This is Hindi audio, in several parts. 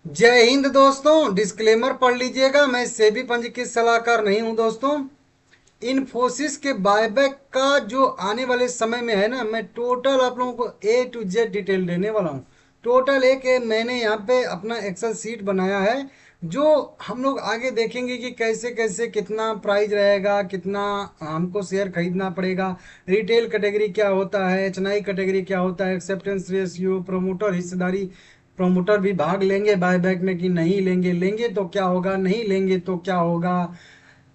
जय हिंद दोस्तों। डिस्क्लेमर पढ़ लीजिएगा, मैं सेबी पंजीकृत सलाहकार नहीं हूं दोस्तों। इन्फोसिस के बायबैक का जो आने वाले समय में है ना, मैं टोटल आप लोगों को ए टू जेड डिटेल देने वाला हूँ। टोटल मैंने यहाँ पे अपना एक्सेल सीट बनाया है, जो हम लोग आगे देखेंगे कि कैसे कैसे कितना प्राइस रहेगा, कितना हमको शेयर खरीदना पड़ेगा, रिटेल कैटेगरी क्या होता है, एचएनआई कैटेगरी क्या होता है, एक्सेप्टेंस रेशियो, प्रोमोटर हिस्सेदारी, प्रमोटर भी भाग लेंगे बायबैक में कि नहीं लेंगे, लेंगे तो क्या होगा, नहीं लेंगे तो क्या होगा,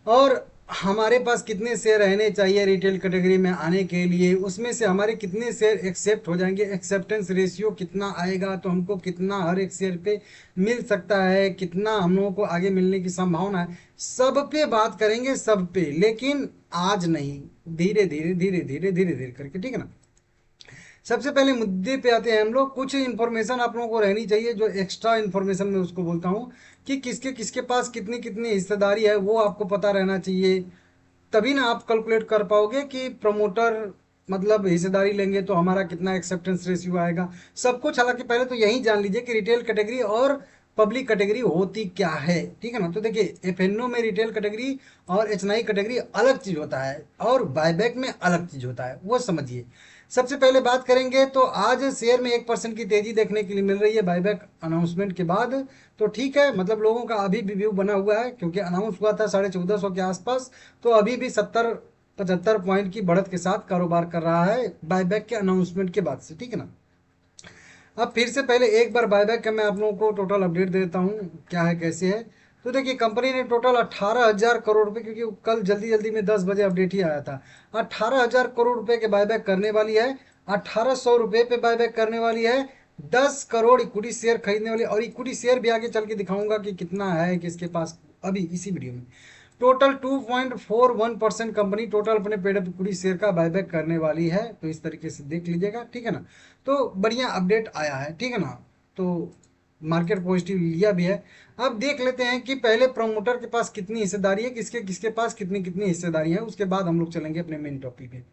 और हमारे पास कितने शेयर रहने चाहिए रिटेल कैटेगरी में आने के लिए, उसमें से हमारे कितने शेयर एक्सेप्ट हो जाएंगे, एक्सेप्टेंस रेशियो कितना आएगा, तो हमको कितना हर एक शेयर पे मिल सकता है, कितना हम लोगों को आगे मिलने की संभावना है, सब पे बात करेंगे, सब पे। लेकिन आज नहीं, धीरे धीरे धीरे धीरे धीरे धीरे करके, ठीक है ना। सबसे पहले मुद्दे पे आते हैं हम लोग। कुछ इन्फॉर्मेशन आप लोगों को रहनी चाहिए, जो एक्स्ट्रा इन्फॉर्मेशन मैं उसको बोलता हूँ, कि किसके किसके पास कितनी कितनी हिस्सेदारी है, वो आपको पता रहना चाहिए। तभी ना आप कैलकुलेट कर पाओगे कि प्रमोटर मतलब हिस्सेदारी लेंगे तो हमारा कितना एक्सेप्टेंस रेशियो आएगा, सब कुछ। हालांकि पहले तो यही जान लीजिए कि रिटेल कैटेगरी और पब्लिक कैटेगरी होती क्या है, ठीक है ना। तो देखिए, एफएनओ में रिटेल कैटेगरी और एचएनआई कैटेगरी अलग चीज होता है, और बायबैक में अलग चीज होता है, वो समझिए। सबसे पहले बात करेंगे तो आज शेयर में 1% की तेजी देखने के लिए मिल रही है बायबैक अनाउंसमेंट के बाद। तो ठीक है, मतलब लोगों का अभी भी व्यू बना हुआ है, क्योंकि अनाउंस हुआ था 1450 के आसपास, तो अभी भी 70-75 पॉइंट की बढ़त के साथ कारोबार कर रहा है बायबैक के अनाउंसमेंट के बाद से, ठीक है ना। अब फिर से पहले एक बार बायबैक का मैं आप लोगों को टोटल अपडेट देता हूँ, क्या है कैसे है। तो देखिए, कंपनी ने टोटल 18,000 करोड़ रुपए, क्योंकि कल जल्दी जल्दी में 10 बजे अपडेट ही आया था, 18,000 करोड़ रुपए के बायबैक करने वाली है। 1800 रुपये पे बायबैक करने वाली है। 10 करोड़ इक्विटी शेयर खरीदने वाली, और इक्विटी शेयर भी आगे चल के दिखाऊंगा कि कितना है किसके पास, अभी इसी वीडियो में। टोटल 2.41% कंपनी टोटल अपने पेड अप इक्विटी शेयर का बायबैक करने वाली है, तो इस तरीके से देख लीजिएगा, ठीक है ना। तो बढ़िया अपडेट आया है, ठीक है ना। तो मार्केट पॉजिटिव लिया भी है। अब देख लेते हैं कि पहले प्रमोटर के पास कितनी हिस्सेदारी है, किसके किसके पास कितनी कितनी हिस्सेदारी है, उसके बाद हम लोग चलेंगे अपने मेन टॉपिक पे।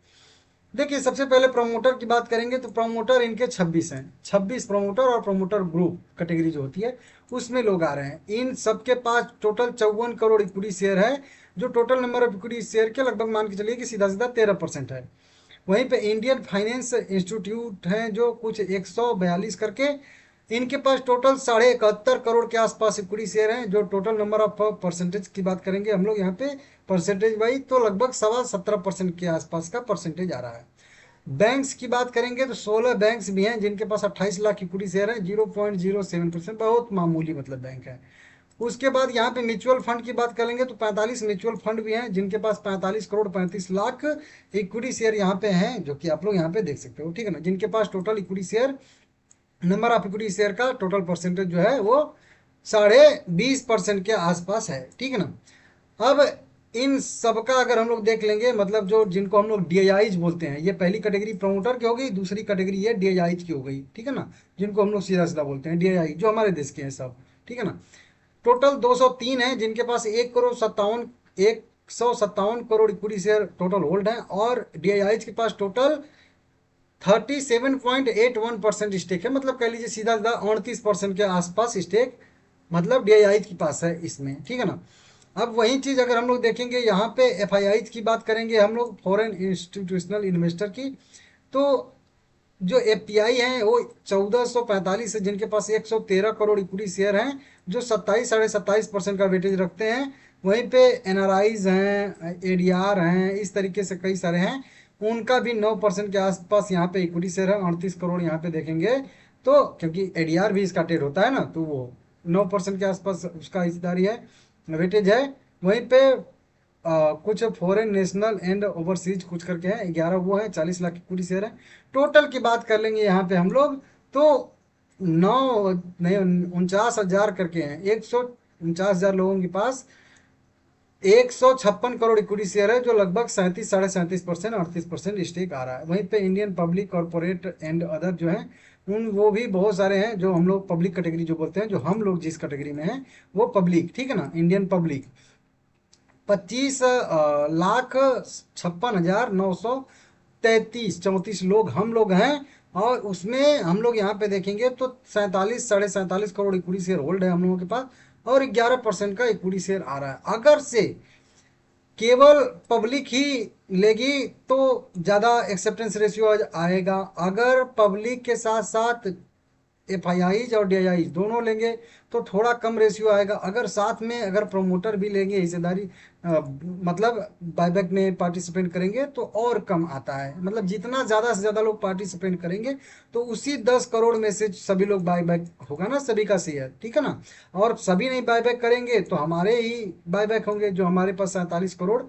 देखिए, सबसे पहले प्रमोटर की बात करेंगे तो प्रमोटर इनके 26 हैं। 26 प्रमोटर और प्रमोटर ग्रुप कैटेगरी जो होती है, उसमें लोग आ रहे हैं। इन सबके पास टोटल 54 करोड़ इक्विटी शेयर है, जो total number of equity share के लगभग मान के चलिए कि सीधा सीधा 13% है। वहीं पे इंडियन फाइनेंस इंस्टीट्यूट हैं, जो कुछ 142 करके, इनके पास टोटल 71.5 करोड़ के आसपास इक्विटी शेयर हैं, जो टोटल नंबर ऑफ परसेंटेज की बात करेंगे हम लोग यहाँ पे परसेंटेज वाइज, तो लगभग 17.25% के आसपास का परसेंटेज आ रहा है। बैंक्स की बात करेंगे तो 16 बैंक्स भी हैं, जिनके पास 28 लाख इक्विटी शेयर है, 0.07%, बहुत मामूली मतलब बैंक है। उसके बाद यहाँ पे म्यूचुअल फंड की बात करेंगे तो 45 म्यूचुअल फंड भी हैं, जिनके पास 45 करोड़ 35 लाख इक्विटी शेयर यहाँ पे हैं, जो कि आप लोग यहाँ पे देख सकते हो, ठीक है ना। जिनके पास total equity share, number of equity share का टोटल परसेंटेज जो है वो 20.5% के आसपास है, ठीक है ना। अब इन सबका अगर हम लोग देख लेंगे, मतलब जो जिनको हम लोग डीआईज बोलते हैं, ये पहली कैटेगरी प्रमोटर की हो गई, दूसरी कैटेगरी ये डीआईज की हो गई, ठीक है ना। जिनको हम लोग सीधा सीधा बोलते हैं डीआई, जो हमारे देश के हैं सब, ठीक है ना। टोटल 203 है, जिनके पास 1 crore equity share total hold है, और डीआईज के पास टोटल 37.81% स्टेक है, मतलब कह लीजिए सीधा सीधा 38% के आसपास स्टेक मतलब डीआईआई के पास है इसमें, ठीक है ना। अब वही चीज अगर हम लोग देखेंगे यहाँ पे एफआईआई की बात करेंगे हम लोग, फॉरेन इंस्टीट्यूशनल इन्वेस्टर की, तो जो एफपीआई है वो 1445 है, जिनके पास 113 करोड़ इक्विटी शेयर हैं, जो 27-27.5% का वेटेज रखते हैं। वहीं पे एनआरआईज हैं, एडीआर हैं, इस तरीके से कई सारे हैं, उनका भी 9% के आसपास यहाँ पे इक्विटी शेयर है, 38 करोड़ यहाँ पे देखेंगे। तो क्योंकि एडीआर भी इसका ट्रेड होता है ना, तो वो 9% के आसपास उसका हिस्सेदारी है, वेटेज है। वहीं पे कुछ फॉरेन नेशनल एंड ओवरसीज कुछ करके हैं, 11 वो हैं, 40 लाख इक्विटी शेयर है। टोटल की बात कर लेंगे यहाँ पे हम लोग, तो 9 नहीं 49,000 करके हैं, 149,000 लोगों के पास 156 करोड़ इक्विटी शेयर है, जो लगभग 37-37.5%, 38% स्टेक आ रहा है। वहीं पे Indian public corporate and other जो है, उन वो भी बहुत सारे हैं, जो हम लोग पब्लिक कैटेगरी जो बोलते हैं, जो हम लोग जिस कैटेगरी में हैं वो पब्लिक, ठीक है ना। इंडियन पब्लिक 25,56,933 34 लोग हम लोग हैं, और उसमें हम लोग यहाँ पे देखेंगे तो 47 47.5 करोड़ इक्विटी शेयर होल्ड है हम लोगों के पास, और 11% का इक्विटी शेयर आ रहा है। अगर से केवल पब्लिक ही लेगी तो ज़्यादा एक्सेप्टेंस रेशियो आएगा, अगर पब्लिक के साथ साथ एफआईआईज और डीआईआईज दोनों लेंगे तो थोड़ा कम रेशियो आएगा। अगर साथ में अगर प्रोमोटर भी लेंगे हिस्सेदारी, मतलब बायबैक में पार्टिसिपेट करेंगे तो और कम आता है। मतलब जितना ज़्यादा से ज़्यादा लोग पार्टिसिपेट करेंगे तो उसी 10 करोड़ में से सभी लोग बायबैक होगा ना, सभी का शेयर, ठीक है ना। और सभी नहीं बायबैक करेंगे तो हमारे ही बायबैक होंगे, जो हमारे पास 47 करोड़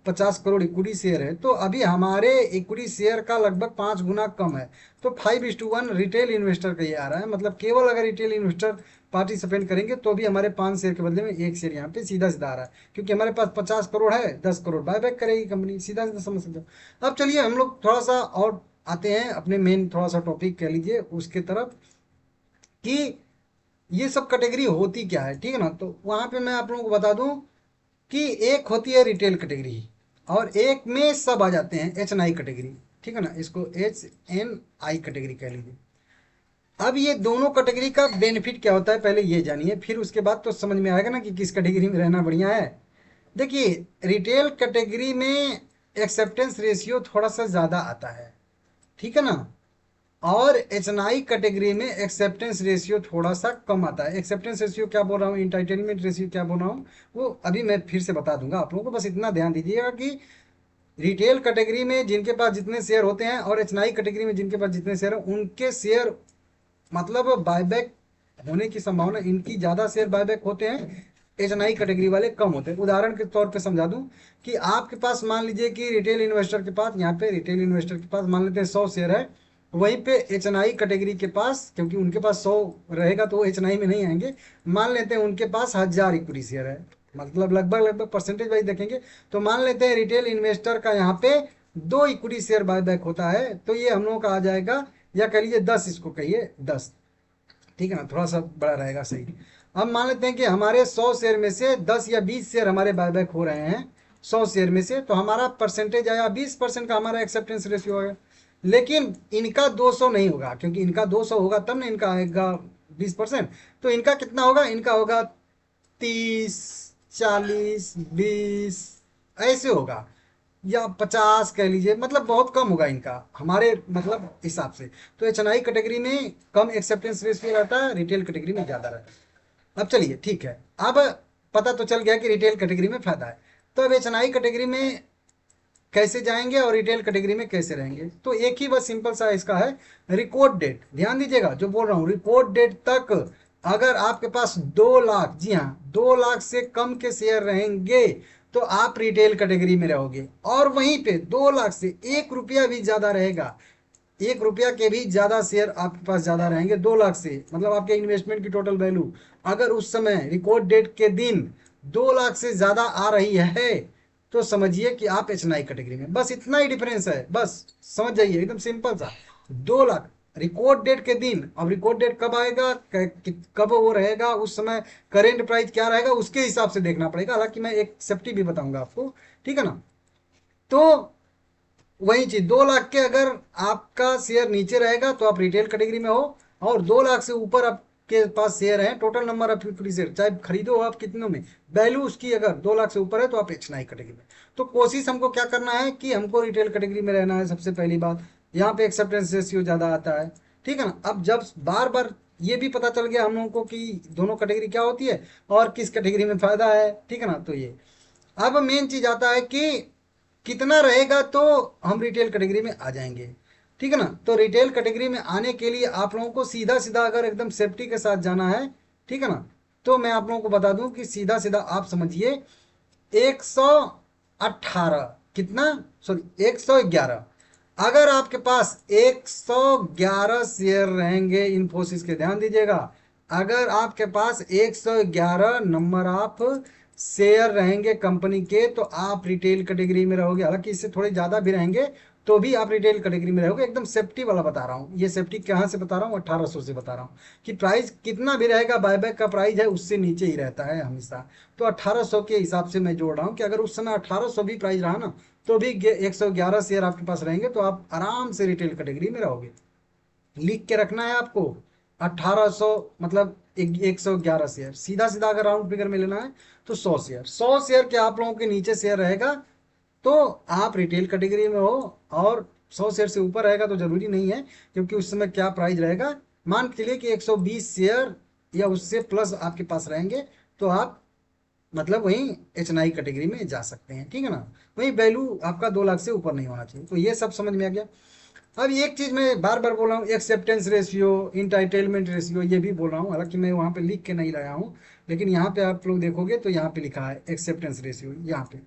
50 करोड़ इक्विटी शेयर है। तो अभी हमारे इक्विटी शेयर का लगभग 5 गुना कम है। तो 5:1 रिटेल इन्वेस्टर का ये आ रहा है। मतलब केवल अगर रिटेल इन्वेस्टर पार्टिसिपेट करेंगे तो भी हमारे 5 शेयर के बदले में 1 शेयर यहाँ पे सीधा सीधा आ रहा है, क्योंकि हमारे पास 50 करोड़ है, 10 करोड़ बायबैक करेगी कंपनी, सीधा सीधा समझ सकते हो। अब चलिए हम लोग थोड़ा सा और आते हैं अपने मेन थोड़ा सा टॉपिक कह लीजिए उसके तरफ, कि ये सब कैटेगरी होती क्या है, ठीक है ना। तो वहाँ पे मैं आप लोगों को बता दूं कि एक होती है रिटेल कैटेगरी, और एक में सब आ जाते हैं HNI कैटेगरी, ठीक है ना। इसको HNI कैटेगरी कह लीजिए। अब ये दोनों कैटेगरी का बेनिफिट क्या होता है पहले ये जानिए, फिर उसके बाद तो समझ में आएगा ना कि किस कैटेगरी में रहना बढ़िया है। देखिए, रिटेल कैटेगरी में एक्सेप्टेंस रेशियो थोड़ा सा ज़्यादा आता है, ठीक है ना। और HNI कैटेगरी में एक्सेप्टेंस रेशियो थोड़ा सा कम आता है। एक्सेप्टेंस रेशियो क्या बोल रहा हूँ, इंटाइटलमेंट रेशियो क्या बोल रहा हूँ, वो अभी मैं फिर से बता दूंगा आप लोगों को। बस इतना ध्यान दीजिएगा कि रिटेल कैटेगरी में जिनके पास जितने शेयर होते हैं और HNI कैटेगरी में जिनके पास जितने शेयर हैं, उनके शेयर मतलब बायबैक होने की संभावना, इनकी ज़्यादा शेयर बायबैक होते हैं, HNI कैटेगरी वाले कम होते हैं। उदाहरण के तौर पे समझा दूं कि आपके पास मान लीजिए कि रिटेल इन्वेस्टर के पास, यहाँ पे रिटेल इन्वेस्टर के पास मान लेते हैं 100 शेयर है, वहीं पे HNI कैटेगरी के पास, क्योंकि उनके पास 100 रहेगा तो वो HNI में नहीं आएंगे, मान लेते हैं उनके पास 1000 इक्विटी शेयर है, मतलब लगभग लगभग परसेंटेज वाइज देखेंगे तो मान लेते हैं रिटेल इन्वेस्टर का यहाँ पे 2 इक्विटी शेयर बायबैक होता है, तो ये हम लोगों का आ जाएगा, या कह लीजिए 10, इसको कहिए 10, ठीक है ना, थोड़ा सा बड़ा रहेगा सही। अब मान लेते हैं कि हमारे 100 शेयर में से 10 या 20 शेयर हमारे बायबैक हो रहे हैं 100 शेयर में से, तो हमारा परसेंटेज आया 20% का, हमारा एक्सेप्टेंस रेशियो आएगा। लेकिन इनका 200 नहीं होगा, क्योंकि इनका 200 होगा तब ना इनका आएगा 20%। तो इनका कितना होगा, इनका होगा 30, 40, 20, ऐसे होगा, या 50 कह लीजिए, मतलब बहुत कम होगा इनका हमारे मतलब हिसाब से। तो HNI कैटेगरी में कम एक्सेप्टेंस रेशियो रहता है, रिटेल कैटेगरी में ज़्यादा रहता है। अब चलिए ठीक है, अब पता तो चल गया कि रिटेल कैटेगरी में फायदा है। तो अब HNI कैटेगरी में कैसे जाएंगे और रिटेल कैटेगरी में कैसे रहेंगे, तो एक ही बस सिंपल सा इसका है, रिकॉर्ड डेट। ध्यान दीजिएगा जो बोल रहा हूँ, रिकॉर्ड डेट तक अगर आपके पास 2 लाख, जी हाँ 2 लाख से कम के शेयर रहेंगे तो आप रिटेल कैटेगरी में रहोगे। और वहीं पे 2 लाख से 1 रुपया भी ज्यादा रहेगा, 1 रुपया के भी ज्यादा शेयर आपके पास ज्यादा रहेंगे 2 लाख से, मतलब आपके इन्वेस्टमेंट की टोटल वैल्यू अगर उस समय रिकॉर्ड डेट के दिन 2 लाख से ज्यादा आ रही है तो समझिए कि आप HNI कैटेगरी में। बस इतना ही डिफरेंस है, बस समझ जाइए, एकदम सिंपल सा। 2 लाख रिकॉर्ड डेट के दिन, अब रिकॉर्ड डेट कब आएगा, कब वो रहेगा, उस समय करेंट प्राइस क्या रहेगा, उसके हिसाब से देखना पड़ेगा। हालांकि मैं एक सेफ्टी भी बताऊंगा आपको, ठीक है ना। तो वही चीज, 2 लाख के अगर आपका शेयर नीचे रहेगा तो आप रिटेल कैटेगरी में हो, और 2 लाख से ऊपर आपके पास शेयर है, total number of equity share चाहे खरीदो आप कितनों में, वैल्यू उसकी अगर 2 लाख से ऊपर है तो आप HNI कैटेगरी में। तो कोशिश हमको क्या करना है कि हमको रिटेल कैटेगरी में रहना है, सबसे पहली बात। यहाँ पे एक्सेप्टेंस रेशियो ज्यादा आता है, ठीक है ना। अब जब बार बार ये भी पता चल गया हम लोगों को कि दोनों कैटेगरी क्या होती है और किस कैटेगरी में फायदा है, ठीक है ना। तो ये अब मेन चीज आता है कि कितना रहेगा तो हम रिटेल कैटेगरी में आ जाएंगे, ठीक है ना। तो रिटेल कैटेगरी में आने के लिए आप लोगों को सीधा सीधा अगर एकदम सेफ्टी के साथ जाना है, ठीक है ना, तो मैं आप लोगों को बता दूं कि सीधा सीधा आप समझिए 118, कितना, सॉरी 111, अगर आपके पास 111 शेयर रहेंगे इन्फोसिस के, ध्यान दीजिएगा, अगर आपके पास 111 नंबर ऑफ शेयर रहेंगे कंपनी के तो आप रिटेल कैटेगरी में रहोगे। हालांकि इससे थोड़े ज़्यादा भी रहेंगे तो भी आप रिटेल कैटेगरी में रहोगे। एकदम सेफ्टी वाला बता रहा हूँ, ये सेफ्टी कहाँ से बता रहा हूँ, 1800 से बता रहा हूँ कि प्राइस कितना भी रहेगा, बायबैक का प्राइस है उससे नीचे ही रहता है हमेशा। तो 1800 के हिसाब से मैं जोड़ रहा हूँ कि अगर उस समय 1800 भी प्राइस रहा ना तो भी 111 शेयर आपके पास रहेंगे तो आप आराम से रिटेल कैटेगरी में रहोगे। लिख के रखना है आपको 1800, मतलब 111 शेयर, सीधा सीधा अगर राउंड फिगर में लेना है तो 100 शेयर, 100 शेयर के आप लोगों के नीचे शेयर रहेगा तो आप रिटेल कैटेगरी में हो, और 100 शेयर से ऊपर रहेगा तो जरूरी नहीं है, क्योंकि उस समय क्या प्राइस रहेगा, मान के चलिए कि 120 शेयर या उससे प्लस आपके पास रहेंगे तो आप मतलब वहीं HNI कैटेगरी में जा सकते हैं, ठीक है ना। वही वैल्यू आपका 2 लाख से ऊपर नहीं होना चाहिए। तो ये सब समझ में आ गया। अब एक चीज मैं बार बार बोल रहा हूँ, एक्सेप्टेंस रेशियो, इंटाइटलमेंट रेशियो, ये भी बोल रहा हूँ, हालांकि मैं वहां पे लिख के नहीं लाया हूँ, लेकिन यहाँ पे आप लोग देखोगे तो यहाँ पे लिखा है एक्सेप्टेंस रेशियो यहाँ पे,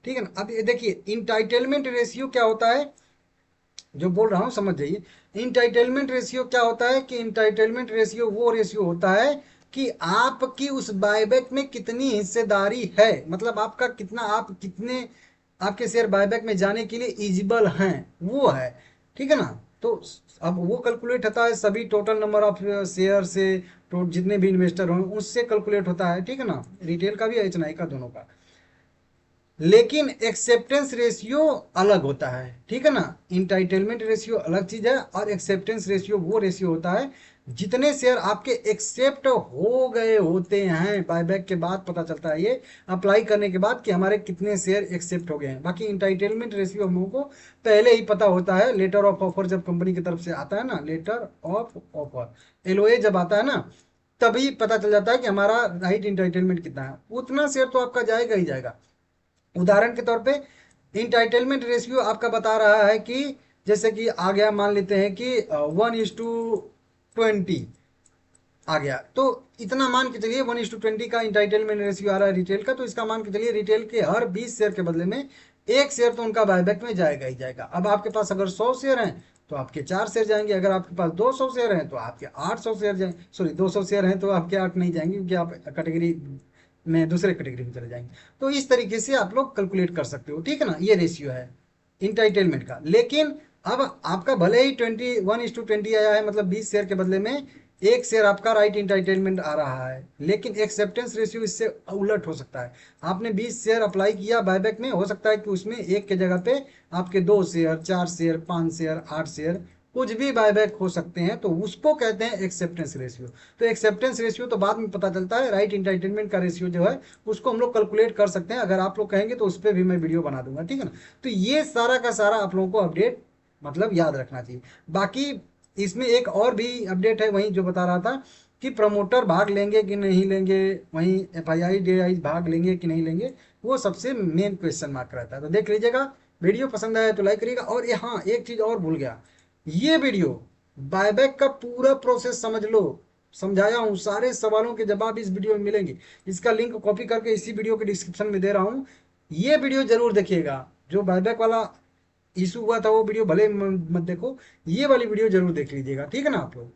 ठीक है ना। अब ये देखिए इंटाइटलमेंट रेशियो क्या होता है, जो बोल रहा हूँ समझ जाइए। इंटाइटलमेंट रेशियो क्या होता है कि इंटाइटलमेंट रेशियो वो रेशियो होता है कि आपकी उस बायबैक में कितनी हिस्सेदारी है, मतलब आपका कितना, आप कितने आपके शेयर बायबैक में जाने के लिए इजिबल हैं, वो है, ठीक है ना। तो अब वो कैलकुलेट होता है सभी टोटल नंबर ऑफ शेयर से, तो जितने भी इन्वेस्टर हों उससे कैलकुलेट होता है, ठीक है ना। रिटेल का भी HNI का दोनों का। लेकिन एक्सेप्टेंस रेशियो अलग होता है, ठीक है ना। इंटाइटलमेंट रेशियो अलग चीज है, और एक्सेप्टेंस रेशियो वो रेशियो होता है जितने शेयर आपके एक्सेप्ट हो गए होते हैं बायबैक के बाद, पता चलता है ये अप्लाई करने के बाद कि हमारे कितने शेयर एक्सेप्ट हो गए हैं। बाकी इंटाइटलमेंट रेशियो हम लोगों को पहले ही पता होता है, लेटर ऑफ ऑफर जब कंपनी की तरफ से आता है ना, लेटर ऑफ ऑफर, LOA जब आता है ना, तभी पता चल जाता है कि हमारा राइट इंटाइटलमेंट कितना है, उतना शेयर तो आपका जाएगा ही जाएगा। उदाहरण के तौर पे इंटाइटलमेंट रेशियो आपका बता रहा है कि जैसे कि आ गया, मान लेते हैं कि 1:20 आ गया, तो इतना मान के चलिए 1:20 का इंटाइटलमेंट रेशियो आ रहा है रिटेल का, तो इसका मान के चलिए रिटेल के हर 20 शेयर के बदले में 1 शेयर तो उनका बायबैक में जाएगा ही जाएगा। अब आपके पास अगर 100 शेयर हैं तो आपके 4 शेयर जाएंगे, अगर आपके पास 200 शेयर हैं तो आपके 800 शेयर जाएंगे, सॉरी 200 शेयर हैं तो आपके 8 नहीं जाएंगे, क्योंकि आप कैटेगरी में दूसरे कैटेगरी में चले जाएंगे। तो इस तरीके से आप लोग कैलकुलेट कर सकते हो, ठीक है ना। ये रेशियो है इंटाइटलमेंट का। लेकिन अब आपका भले ही 1:20 आया है, मतलब 20 शेयर के बदले में 1 शेयर आपका राइट इंटाइटलमेंट आ रहा है, लेकिन एक्सेप्टेंस रेशियो इससे उलट हो सकता है। आपने 20 शेयर अप्लाई किया बायबैक में, हो सकता है कि उसमें एक के जगह पे आपके 2 शेयर, 4 शेयर, 5 शेयर, 8 शेयर कुछ भी बायबैक हो सकते हैं, तो उसको कहते हैं एक्सेप्टेंस रेशियो। तो एक्सेप्टेंस रेशियो तो बाद में पता चलता है, राइट इंटाइटलमेंट का रेशियो जो है उसको हम लोग कैलकुलेट कर सकते हैं, अगर आप लोग कहेंगे तो उस पर भी मैं वीडियो बना दूंगा, ठीक है ना। तो ये सारा का सारा आप लोगों को अपडेट मतलब याद रखना चाहिए। बाकी इसमें एक और भी अपडेट है, वहीं जो बता रहा था कि प्रमोटर भाग लेंगे कि नहीं लेंगे, वहीं FII DI भाग लेंगे कि नहीं लेंगे, वो सबसे मेन क्वेश्चन मार्क रहता है। तो देख लीजिएगा, वीडियो पसंद आया तो लाइक करिएगा। और ये हाँ, एक चीज और भूल गया, ये वीडियो बायबैक का पूरा प्रोसेस समझ लो, समझाया हूँ, सारे सवालों के जवाब इस वीडियो में मिलेंगे। इसका लिंक कॉपी करके इसी वीडियो के डिस्क्रिप्शन में दे रहा हूँ, ये वीडियो जरूर देखिएगा। जो बायबैक वाला इशू हुआ था वो वीडियो भले मत देखो, ये वाली वीडियो जरूर देख लीजिएगा, ठीक है ना आप लोग।